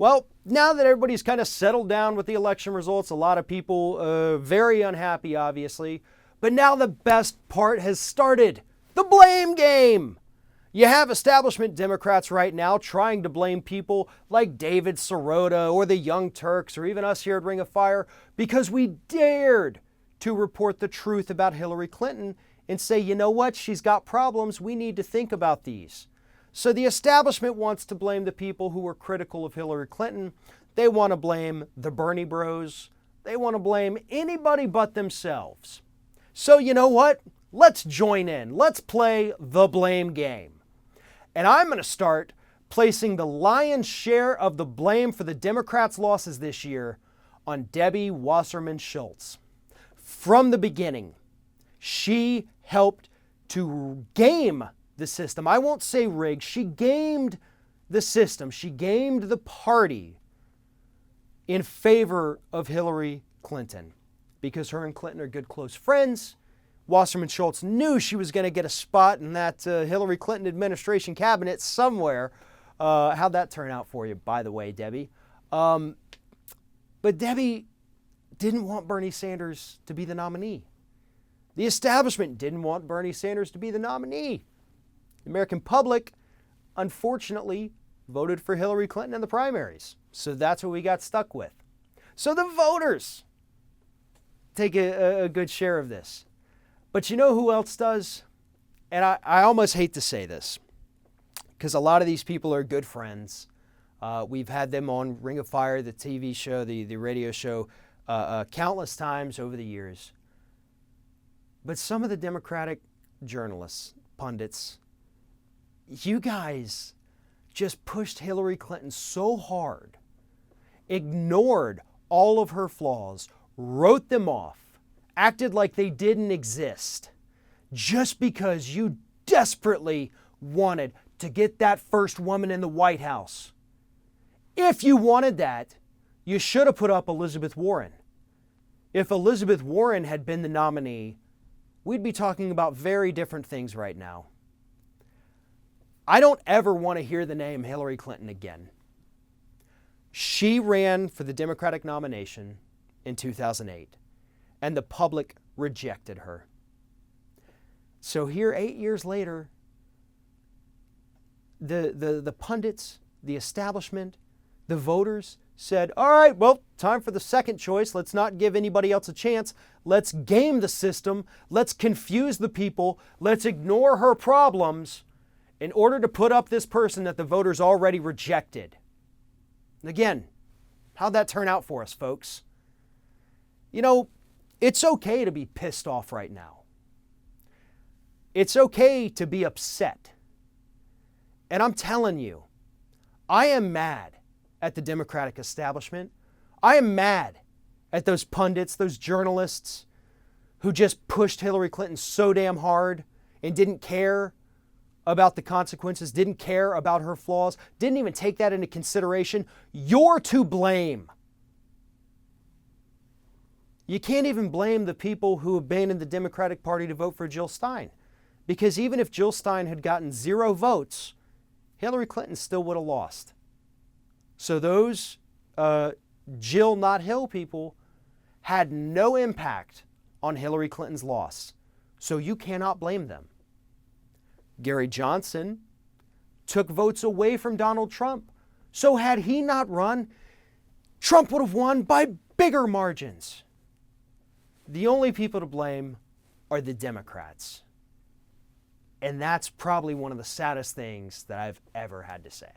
Well, now that everybody's kind of settled down with the election results, a lot of people very unhappy, obviously. But now the best part has started. The blame game. You have establishment Democrats right now trying to blame people like David Sirota or the Young Turks or even us here at Ring of Fire because we dared to report the truth about Hillary Clinton and say, you know what, she's got problems, we need to think about these. So the establishment wants to blame the people who were critical of Hillary Clinton. They want to blame the Bernie bros. They want to blame anybody but themselves. So you know what? Let's join in. Let's play the blame game. And I'm going to start placing the lion's share of the blame for the Democrats' losses this year on Debbie Wasserman Schultz. From the beginning, she helped to game the system. I won't say rigged. She gamed the system. She gamed the party in favor of Hillary Clinton because her and Clinton are good close friends. Wasserman Schultz knew she was going to get a spot in that Hillary Clinton administration cabinet somewhere. How'd that turn out for you, by the way, Debbie? But Debbie didn't want Bernie Sanders to be the nominee. The establishment didn't want Bernie Sanders to be the nominee. The American public, unfortunately, voted for Hillary Clinton in the primaries. So that's what we got stuck with. So the voters take a good share of this. But you know who else does? And I almost hate to say this because a lot of these people are good friends. We've had them on Ring of Fire, the TV show, the radio show, countless times over the years. But some of the Democratic journalists, pundits, you guys just pushed Hillary Clinton so hard, ignored all of her flaws, wrote them off, acted like they didn't exist, just because you desperately wanted to get that first woman in the White House. If you wanted that, you should have put up Elizabeth Warren. If Elizabeth Warren had been the nominee, we'd be talking about very different things right now. I don't ever want to hear the name Hillary Clinton again. She ran for the Democratic nomination in 2008, and the public rejected her. So here, 8 years later, the pundits, the establishment, the voters said, all right, well, time for the second choice. Let's not give anybody else a chance. Let's game the system. Let's confuse the people. Let's ignore her problems in order to put up this person that the voters already rejected. And again, how'd that turn out for us, folks? You know, it's okay to be pissed off right now. It's okay to be upset. And I'm telling you, I am mad at the Democratic establishment. I am mad at those pundits, those journalists who just pushed Hillary Clinton so damn hard and didn't care about the consequences, didn't care about her flaws, didn't even take that into consideration. You're to blame. You can't even blame the people who abandoned the Democratic Party to vote for Jill Stein. Because even if Jill Stein had gotten 0 votes, Hillary Clinton still would have lost. So those Jill not Hill people had no impact on Hillary Clinton's loss. So you cannot blame them. Gary Johnson took votes away from Donald Trump. So had he not run, Trump would have won by bigger margins. The only people to blame are the Democrats. And that's probably one of the saddest things that I've ever had to say.